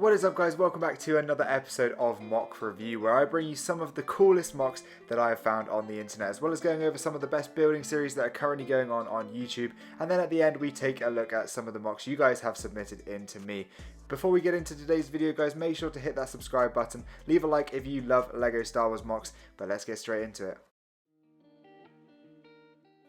What is up guys, welcome back to another episode of Mock Review, where I bring you some of the coolest mocks that I have found on the internet, as well as going over some of the best building series that are currently going on YouTube, and then at the end we take a look at some of the mocks you guys have submitted in to me. Before we get into today's video guys, make sure to hit that subscribe button, leave a like if you love LEGO Star Wars mocks, but let's get straight into it.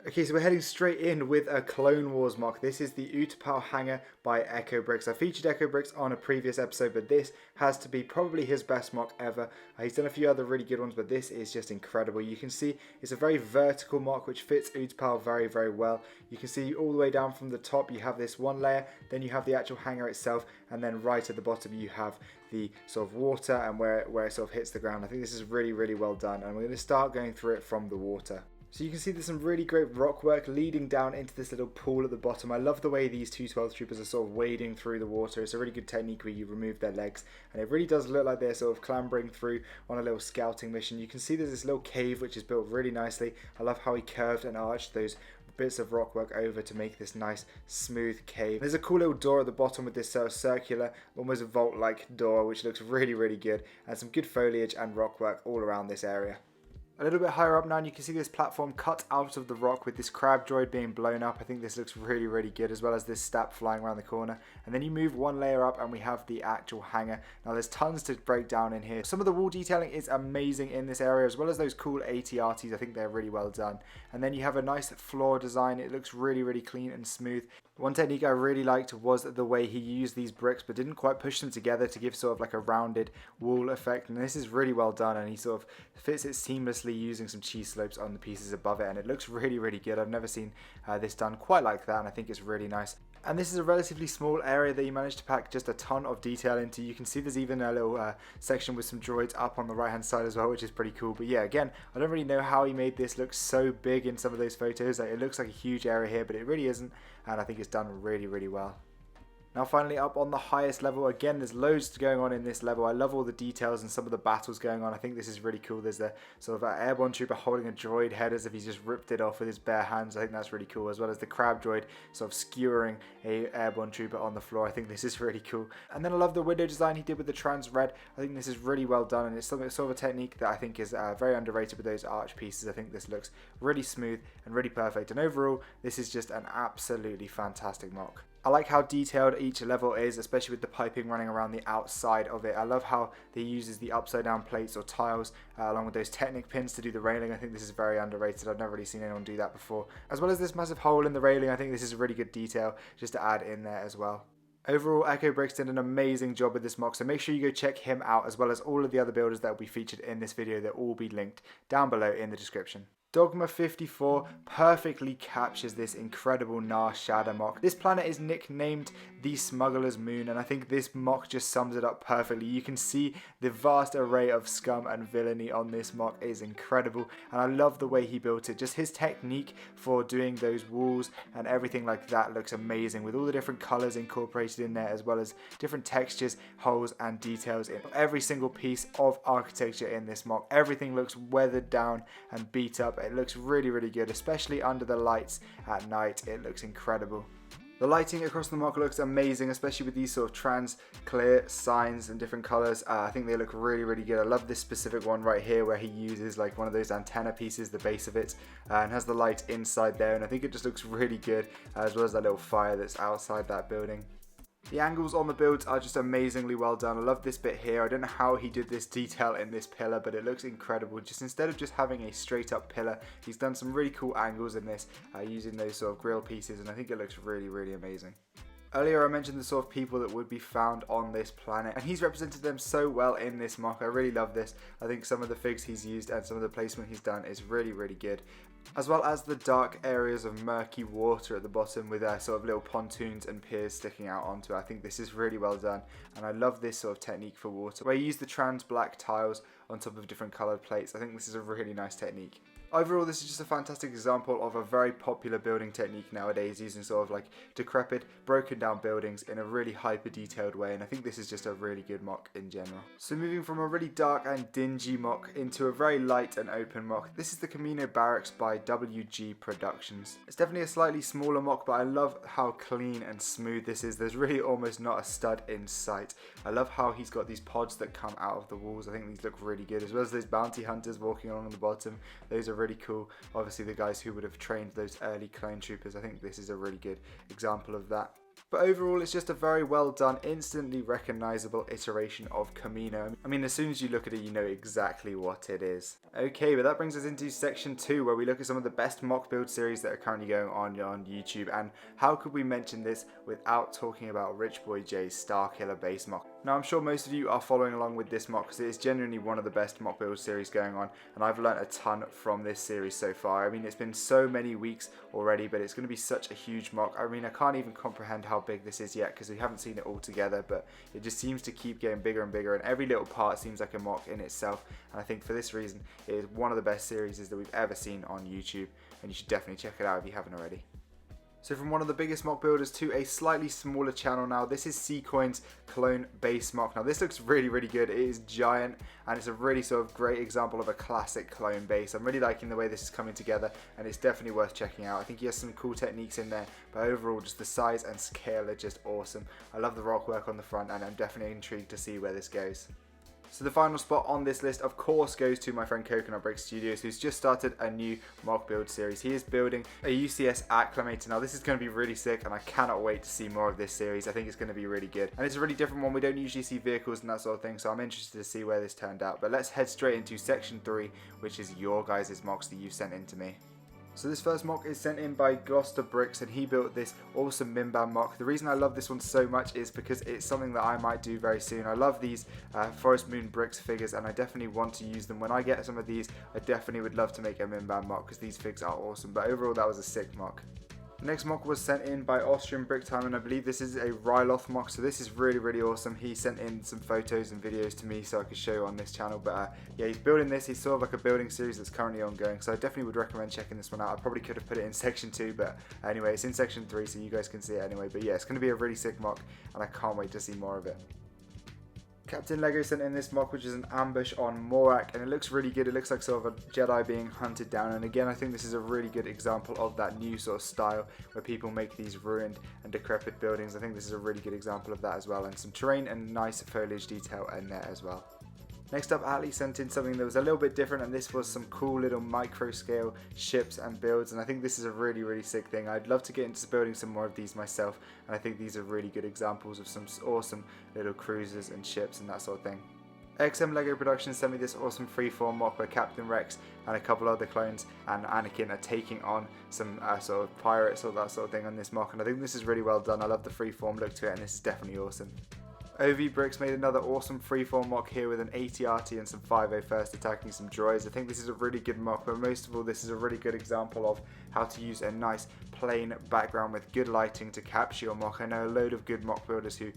Okay, so we're heading straight in with a Clone Wars mock. This is the UTAPAU hangar by Echo Bricks. I featured Echo Bricks on a previous episode, but this has to be probably his best mock ever. He's done a few other really good ones, but this is just incredible. You can see it's a very vertical mock which fits UTAPAU very well. You can see all the way down from the top you have this one layer, then you have the actual hangar itself, and then right at the bottom you have the sort of water and where it sort of hits the ground. I think this is really well done, and we're going to start going through it from the water. So you can see there's some really great rock work leading down into this little pool at the bottom. I love the way these 212 troopers are sort of wading through the water. It's a really good technique where you remove their legs, and it really does look like they're sort of clambering through on a little scouting mission. You can see there's this little cave which is built really nicely. I love how he curved and arched those bits of rock work over to make this nice smooth cave. There's a cool little door at the bottom with this circular, almost a vault-like door, which looks really good, and some good foliage and rock work all around this area. A little bit higher up now, and you can see this platform cut out of the rock with this crab droid being blown up. I think this looks really good, as well as this stap flying around the corner. And then you move one layer up and we have the actual hangar. Now there's tons to break down in here. Some of the wall detailing is amazing in this area, as well as those cool ATRTs. I think they're really well done. And then you have a nice floor design. It looks really clean and smooth. One technique I really liked was the way he used these bricks but didn't quite push them together to give sort of like a rounded wall effect, and this is really well done, and he sort of fits it seamlessly using some cheese slopes on the pieces above it, and it looks really good. I've never seen this done quite like that, and I think it's really nice. And this is a relatively small area that you managed to pack just a ton of detail into. You can see there's even a little section with some droids up on the right hand side as well, which is pretty cool. But yeah, again, I don't really know how he made this look so big in some of those photos. Like, it looks like a huge area here, but it really isn't, and I think it's done really well. Now finally, up on the highest level, again there's loads going on in this level. I love all the details and some of the battles going on. I think this is really cool. There's the sort of airborne trooper holding a droid head as if he's just ripped it off with his bare hands. I think that's really cool, as well as the crab droid sort of skewering a airborne trooper on the floor. I think this is really cool. And then I love the window design he did with the trans red. I think this is really well done, and it's sort of a technique that I think is very underrated with those arch pieces. I think this looks really smooth and really perfect, and overall this is just an absolutely fantastic mock. I like how detailed each level is, especially with the piping running around the outside of it. I love how he uses the upside down plates or tiles along with those Technic pins to do the railing. I think this is very underrated. I've never really seen anyone do that before. As well as this massive hole in the railing, I think this is a really good detail just to add in there as well. Overall, Echo Bricks did an amazing job with this mock, so make sure you go check him out, as well as all of the other builders that will be featured in this video. They'll all be linked down below in the description. Dogma 54 perfectly captures this incredible Nar Shaddaa mock. This planet is nicknamed the Smuggler's Moon, and I think this mock just sums it up perfectly. You can see the vast array of scum and villainy on this mock is incredible, and I love the way he built it. Just his technique for doing those walls and everything like that looks amazing, with all the different colors incorporated in there, as well as different textures, holes and details in every single piece of architecture in this mock. Everything looks weathered down and beat up. It looks really good, especially under the lights at night. It looks incredible. The lighting across the mock looks amazing, especially with these sort of trans clear signs and different colors. I think they look really good. I love this specific one right here where he uses like one of those antenna pieces, the base of it, and has the light inside there, and I think it just looks really good, as well as that little fire that's outside that building. The angles on the builds are just amazingly well done. I love this bit here. I don't know how he did this detail in this pillar, but it looks incredible. Just instead of just having a straight up pillar, he's done some really cool angles in this using those sort of grill pieces, and I think it looks really amazing. Earlier I mentioned the sort of people that would be found on this planet, and he's represented them so well in this mock. I really love this. I think some of the figs he's used and some of the placement he's done is really good. As well as the dark areas of murky water at the bottom with sort of little pontoons and piers sticking out onto it. I think this is really well done, and I love this sort of technique for water, where you use the trans black tiles on top of different coloured plates. I think this is a really nice technique. Overall, this is just a fantastic example of a very popular building technique nowadays, using sort of like decrepit, broken down buildings in a really hyper detailed way, and I think this is just a really good mock in general. So moving from a really dark and dingy mock into a very light and open mock, this is the Camino Barracks by WG Productions. It's definitely a slightly smaller mock, but I love how clean and smooth this is. There's really almost not a stud in sight. I love how he's got these pods that come out of the walls. I think these look really good, as well as those bounty hunters walking along the bottom. Those are really cool. Obviously the guys who would have trained those early clone troopers, I think this is a really good example of that. But overall, it's just a very well done, instantly recognizable iteration of Camino. I mean, as soon as you look at it, you know exactly what it is. Okay, but that brings us into section 2, where we look at some of the best mock build series that are currently going on YouTube. And how could we mention this without talking about Rich Boy J's Starkiller base mock? Now, I'm sure most of you are following along with this mock, because it is genuinely one of the best mock build series going on, and I've learnt a ton from this series so far. I mean, it's been so many weeks already, but it's going to be such a huge mock. I mean, I can't even comprehend how big this is yet, because we haven't seen it all together, but it just seems to keep getting bigger and bigger, and every little part seems like a mock in itself. And I think for this reason, it is one of the best series that we've ever seen on YouTube, and you should definitely check it out if you haven't already. So from one of the biggest mock builders to a slightly smaller channel now, this is C-Coin's clone base mock. Now this looks really, really good. It is giant, and it's a really sort of great example of a classic clone base. I'm really liking the way this is coming together, and it's definitely worth checking out. I think he has some cool techniques in there, but overall just the size and scale are just awesome. I love the rock work on the front, and I'm definitely intrigued to see where this goes. So the final spot on this list, of course, goes to my friend Coconut Break Studios, who's just started a new mock build series. He is building a UCS Acclimator. Now this is going to be really sick, and I cannot wait to see more of this series. I think it's going to be really good, and it's a really different one. We don't usually see vehicles and that sort of thing, so I'm interested to see where this turned out. But let's head straight into section 3, which is your guys' mocks that you've sent in to me. So this first mock is sent in by Gloucester Bricks, and he built this awesome Mimban mock. The reason I love this one so much is because it's something that I might do very soon. I love these Forest Moon Bricks figures, and I definitely want to use them. When I get some of these, I definitely would love to make a Mimban mock, because these figs are awesome. But overall, that was a sick mock. The next mock was sent in by Austrian Bricktime, and I believe this is a Ryloth mock, so this is really, really awesome. He sent in some photos and videos to me so I could show you on this channel, but yeah, he's building this. He's sort of like a building series that's currently ongoing, so I definitely would recommend checking this one out. I probably could have put it in section 2, but anyway, it's in section 3, so you guys can see it anyway. But yeah, it's going to be a really sick mock, and I can't wait to see more of it. Captain Lego sent in this mock, which is an ambush on Morak, and it looks really good. It looks like sort of a Jedi being hunted down, and again, I think this is a really good example of that new sort of style where people make these ruined and decrepit buildings. I think this is a really good example of that as well, and some terrain and nice foliage detail in there as well. Next up, Ali sent in something that was a little bit different, and this was some cool little micro scale ships and builds, and I think this is a really, really sick thing. I'd love to get into building some more of these myself, and I think these are really good examples of some awesome little cruisers and ships and that sort of thing. XM Lego Productions sent me this awesome freeform mock where Captain Rex and a couple other clones and Anakin are taking on some sort of pirates or that sort of thing on this mock, and I think this is really well done. I love the freeform look to it, and this is definitely awesome. OV Bricks made another awesome freeform mock here with an 80 RT and some 501st attacking some droids. I think this is a really good mock, but most of all, this is a really good example of how to use a nice plain background with good lighting to capture your mock. I know a load of good mock builders who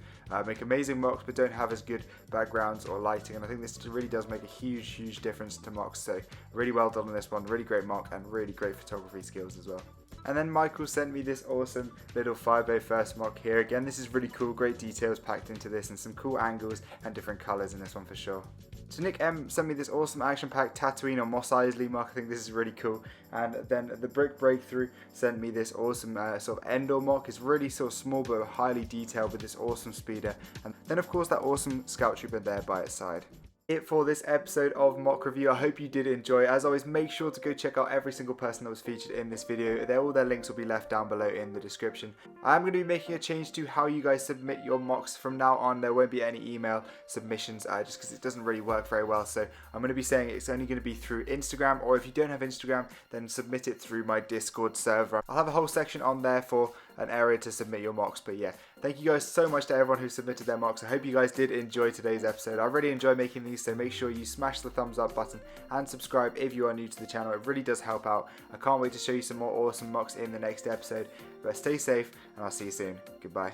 make amazing mocks but don't have as good backgrounds or lighting, and I think this really does make a huge difference to mocks. So really well done on this one, really great mock and really great photography skills as well. And then Michael sent me this awesome little 501st mock here. Again, this is really cool, great details packed into this and some cool angles and different colours in this one for sure. So Nick M sent me this awesome action-packed Tatooine or Mos Eisley mock. I think this is really cool. And then the Brick Breakthrough sent me this awesome sort of Endor mock. It's really sort of small but highly detailed with this awesome speeder. And then of course that awesome Scout Trooper there by its side. It for this episode of Mock Review. I hope you did enjoy. As always, make sure to go check out every single person that was featured in this video. All their links will be left down below in the description. I am going to be making a change to how you guys submit your mocks. From now on, there won't be any email submissions just because it doesn't really work very well. So I'm going to be saying it's only going to be through Instagram, or if you don't have Instagram, then submit it through my Discord server. I'll have a whole section on there for an area to submit your mocks. But yeah, thank you guys so much to everyone who submitted their mocks. I hope you guys did enjoy today's episode. I really enjoy making these, so make sure you smash the thumbs up button and subscribe if you are new to the channel. It really does help out. I can't wait to show you some more awesome mocks in the next episode. But stay safe, and I'll see you soon. Goodbye.